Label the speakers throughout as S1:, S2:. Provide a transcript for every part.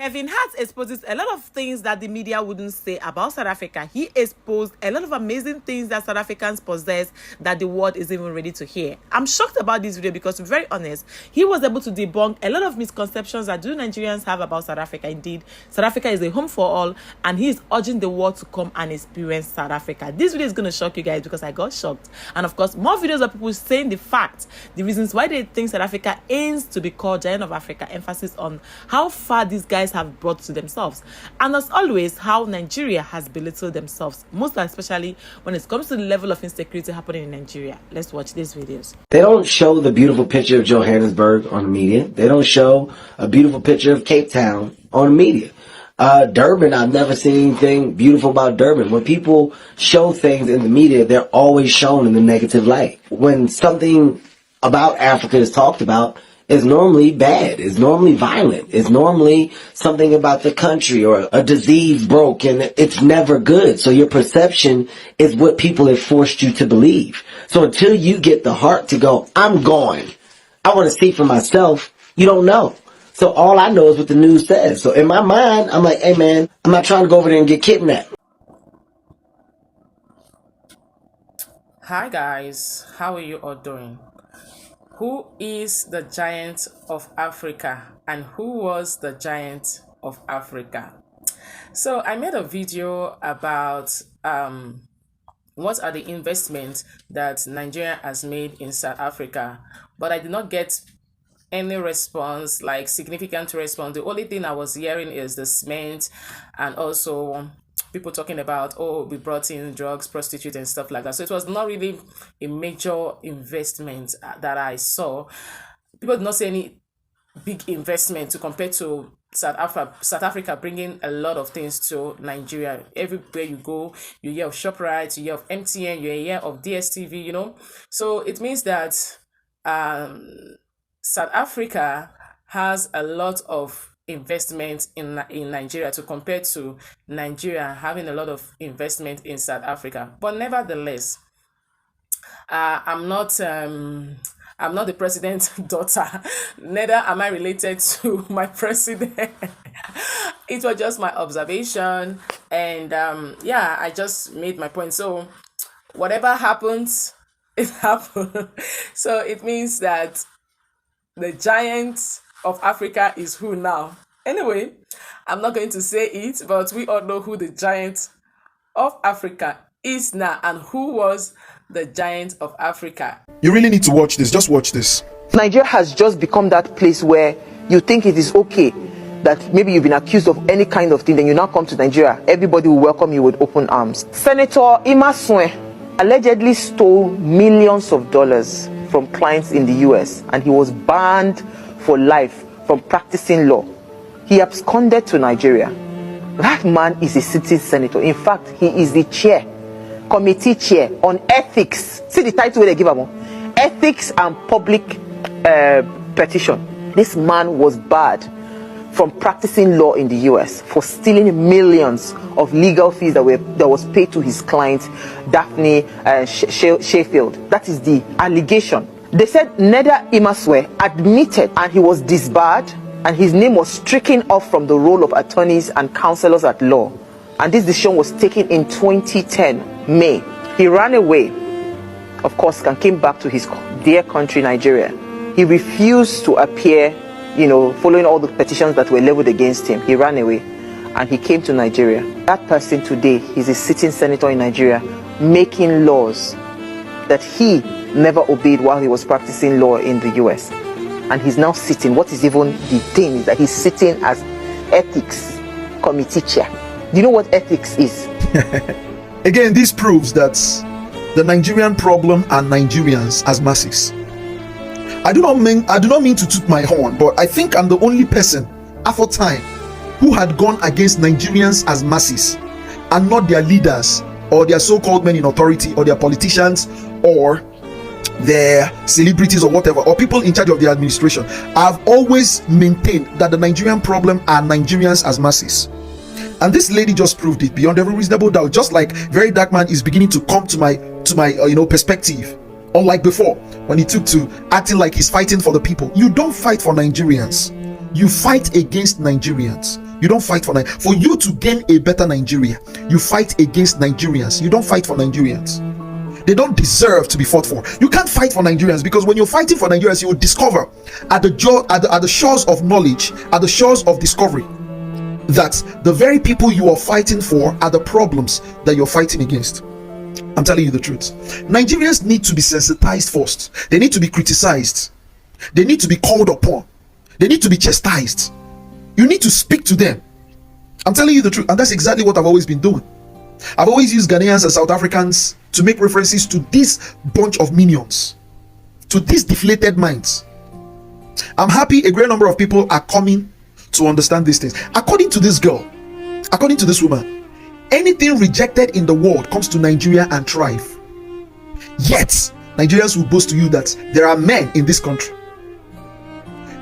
S1: Kevin Hart exposes a lot of things that the media wouldn't say about South Africa. He exposed a lot of amazing things that South Africans possess that the world isn't even ready to hear. I'm shocked about this video because, to be very honest, he was able to debunk a lot of misconceptions that do Nigerians have about South Africa. Indeed, South Africa is a home for all, and he is urging the world to come and experience South Africa. This video is going to shock you guys because I got shocked. And of course, more videos of people saying the fact, the reasons why they think South Africa aims to be called Giant of Africa, emphasis on how far these guys have brought to themselves, and as always, how Nigeria has belittled themselves, most especially when it comes to the level of insecurity happening in Nigeria. Let's watch these videos.
S2: They don't show the beautiful picture of Johannesburg on the media. They don't show a beautiful picture of Cape Town on the media. Durban, I've never seen anything beautiful about Durban. When people show things in the media, they're always shown in the negative light. When something about Africa is talked about, it's normally bad, it's normally violent, it's normally something about the country or a disease broke, and it's never good. So your perception is what people have forced you to believe. So until you get the heart to go, I'm going, I want to see for myself, you don't know. So all I know is what the news says. So in my mind, I'm like, hey man, I'm not trying to go over there and get kidnapped.
S1: Hi guys, how are you all doing? Who is the giant of Africa and who was the giant of Africa? So I made a video about what are the investments that Nigeria has made in South Africa, but I did not get any response, like significant response. The only thing I was hearing is the cement, and also people talking about, oh, we brought in drugs, prostitutes and stuff like that. So it was not really a major investment that I saw. People did not see any big investment to compare to South Africa bringing a lot of things to Nigeria. Everywhere you go, you hear of ShopRite, you hear of MTN, you hear of DSTV, you know. So it means that South Africa has a lot of investment in Nigeria to compare to Nigeria having a lot of investment in South Africa. But nevertheless, I'm not the president's daughter, neither am I related to my president. It was just my observation, and yeah, I just made my point. So whatever happens, it happened. So it means that the giant of Africa is who now? Anyway, I'm not going to say it, but we all know who the giant of Africa is now and who was the giant of Africa.
S3: You really need to watch this. Just watch this.
S4: Nigeria has just become that place where you think it is okay that maybe you've been accused of any kind of thing, then you now come to Nigeria, everybody will welcome you with open arms. Senator Imaswe allegedly stole millions of dollars from clients in the US, and he was banned for life from practicing law. He absconded to Nigeria. That man is a sitting senator. In fact, he is the committee chair on ethics. See the title they give him: ethics and public petition. This man was barred from practicing law in the US for stealing millions of legal fees that was paid to his client Daphne Sheffield. That is the allegation. They said Neda Imaswe admitted, and he was disbarred, and his name was stricken off from the roll of attorneys and counselors at law. And this decision was taken in 2010, May. He ran away, of course, and came back to his dear country, Nigeria. He refused to appear, you know, following all the petitions that were leveled against him. He ran away and he came to Nigeria. That person today, he's a sitting senator in Nigeria, making laws that he never obeyed while he was practicing law in the US. And he's now sitting. What is even the thing is that he's sitting as ethics committee chair. Do you know what ethics is?
S3: Again, this proves that the Nigerian problem are Nigerians as masses. I do not mean to toot my horn, but I think I'm the only person after time who had gone against Nigerians as masses and not their leaders or their so-called men in authority or their politicians or their celebrities or whatever, or people in charge of the administration. I've always maintained that the Nigerian problem are Nigerians as masses. And this lady just proved it beyond every reasonable doubt. Just like Very Dark Man is beginning to come to my perspective. Unlike before, when he took to acting like he's fighting for the people. You don't fight for Nigerians. You fight against Nigerians. You don't fight for you to gain a better Nigeria. You fight against Nigerians. You don't fight for Nigerians. They don't deserve to be fought for. You can't fight for Nigerians, because when you're fighting for Nigerians, you will discover at the shores of knowledge, at the shores of discovery, that the very people you are fighting for are the problems that you're fighting against. I'm telling you the truth. Nigerians need to be sensitized first. They need to be criticized. They need to be called upon. They need to be chastised. You need to speak to them. I'm telling you the truth, and that's exactly what I've always been doing. I've always used Ghanaians and South Africans to make references to this bunch of minions, to these deflated minds. I'm happy a great number of people are coming to understand these things. According to this girl, according to this woman, anything rejected in the world comes to Nigeria and thrive. Yet, Nigerians will boast to you that there are men in this country.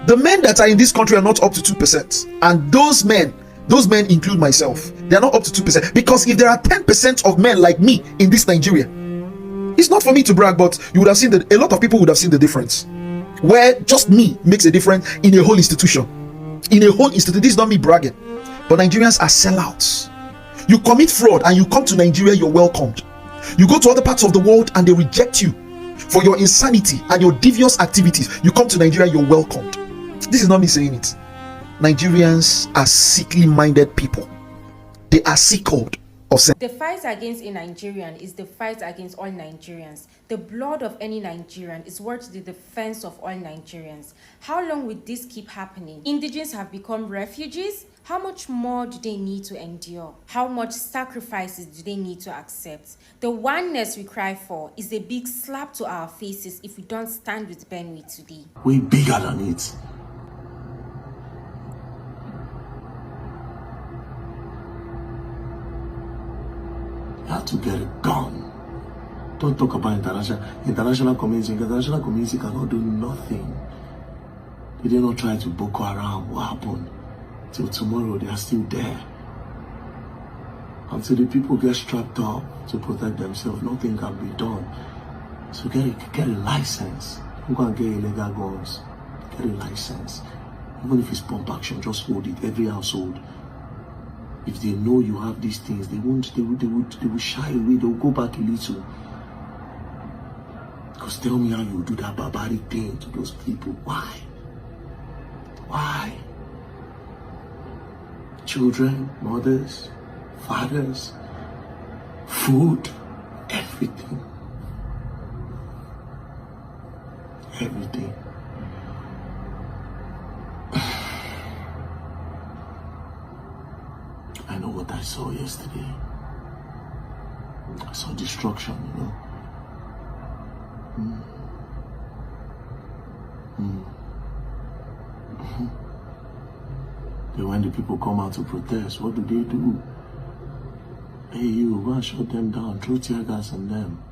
S3: The men that are in this country are not up to 2%. And those men include myself. They are not up to 2%. Because if there are 10% of men like me in this Nigeria, it's not for me to brag, but you would have seen that a lot of people would have seen the difference. Where just me makes a difference in a whole institution. In a whole institution. This is not me bragging. But Nigerians are sellouts. You commit fraud and you come to Nigeria, you're welcomed. You go to other parts of the world and they reject you for your insanity and your devious activities. You come to Nigeria, you're welcomed. This is not me saying it. Nigerians are sickly minded people. They are sickled of sense.
S5: The fight against a Nigerian is the fight against all Nigerians. The blood of any Nigerian is worth the defense of all Nigerians. How long will this keep happening? Indigens have become refugees. How much more do they need to endure? How much sacrifices do they need to accept? The oneness we cry for is a big slap to our faces if we don't stand with Benue today.
S6: We're bigger than it. You have to get it done. Don't talk about international community. International community cannot do nothing. They did not try to Boko Haram. What happened? Till tomorrow, they are still there. Until the people get strapped up to protect themselves, nothing can be done. So get a license. You can't get illegal guns. Get a license. Even if it's pump action, just hold it. Every household. If they know you have these things, they will shy away. They'll go back a little. Because tell me how you do that barbaric thing to those people. Why? Why? Children, mothers, fathers, food, everything. Everything. I know what I saw yesterday. I saw destruction, you know. Then when the people come out to protest, what do? Hey, you go and shut them down, throw tear gas on them.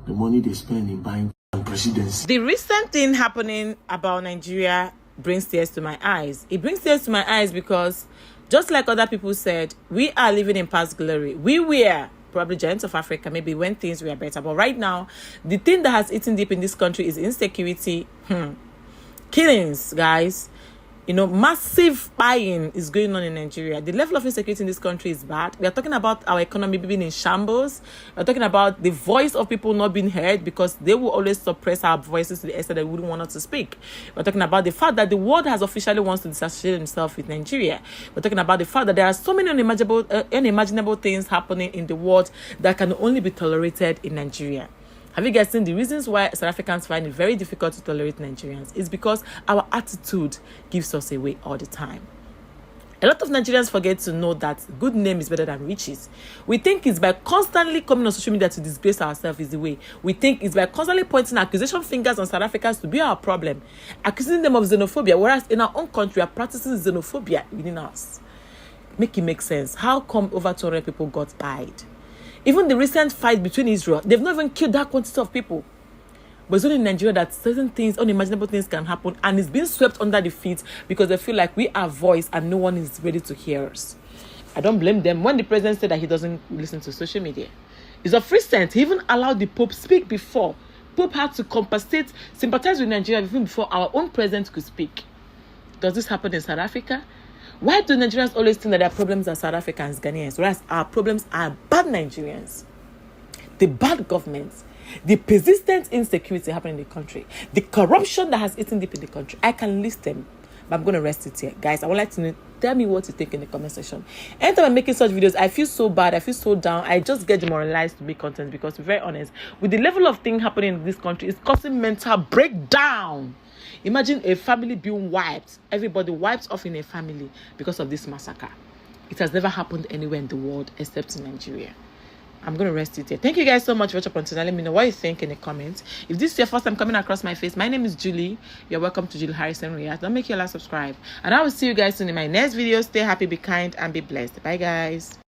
S6: The money they spend in buying presidency.
S1: The recent thing happening about Nigeria brings tears to my eyes. It brings tears to my eyes because, just like other people said, we are living in past glory. We were probably giants of Africa, maybe when things were better. But right now, the thing that has eaten deep in this country is insecurity, killings, guys. You know, massive buying is going on in Nigeria. The level of insecurity in this country is bad. We are talking about our economy being in shambles. We are talking about the voice of people not being heard because they will always suppress our voices to the extent that they wouldn't want us to speak. We are talking about the fact that the world has officially wants to disassociate himself with Nigeria. We are talking about the fact that there are so many unimaginable things happening in the world that can only be tolerated in Nigeria. Have you guys seen the reasons why South Africans find it very difficult to tolerate Nigerians? It's because our attitude gives us away all the time. A lot of Nigerians forget to know that good name is better than riches. We think it's by constantly coming on social media to disgrace ourselves is the way. We think it's by constantly pointing accusation fingers on South Africans to be our problem, accusing them of xenophobia, whereas in our own country we are practicing xenophobia within us. Make it make sense. How come over 200 people got died? Even the recent fight between Israel, they've not even killed that quantity of people. But it's only in Nigeria that certain things, unimaginable things can happen, and it's being swept under the feet because they feel like we are voice and no one is ready to hear us. I don't blame them. When the president said that he doesn't listen to social media, it's of recent. He even allowed the Pope speak before. Pope had to compensate, sympathize with Nigeria even before our own president could speak. Does this happen in South Africa?
S7: Why do Nigerians always think that their problems are South Africans, Ghanaians, whereas our problems are bad Nigerians? The bad governments, the persistent insecurity happening in the country, the corruption that has eaten deep in the country. I can list them, but I'm going to rest it here. Guys, I would like to know, tell me what you think in the comment section. Anytime I'm making such videos, I feel so bad, I feel so down. I just get demoralized to make content because, to be very honest, with the level of thing happening in this country, it's causing mental breakdown. Imagine a family being wiped. Everybody wiped off in a family because of this massacre. It has never happened anywhere in the world except in Nigeria. I'm going to rest it here. Thank you guys so much for watching up until now. Let me know what you think in the comments. If this is your first time coming across my face, my name is Julie. You're welcome to Julie Harrison React. Don't make your last subscribe. And I will see you guys soon in my next video. Stay happy, be kind, and be blessed. Bye, guys.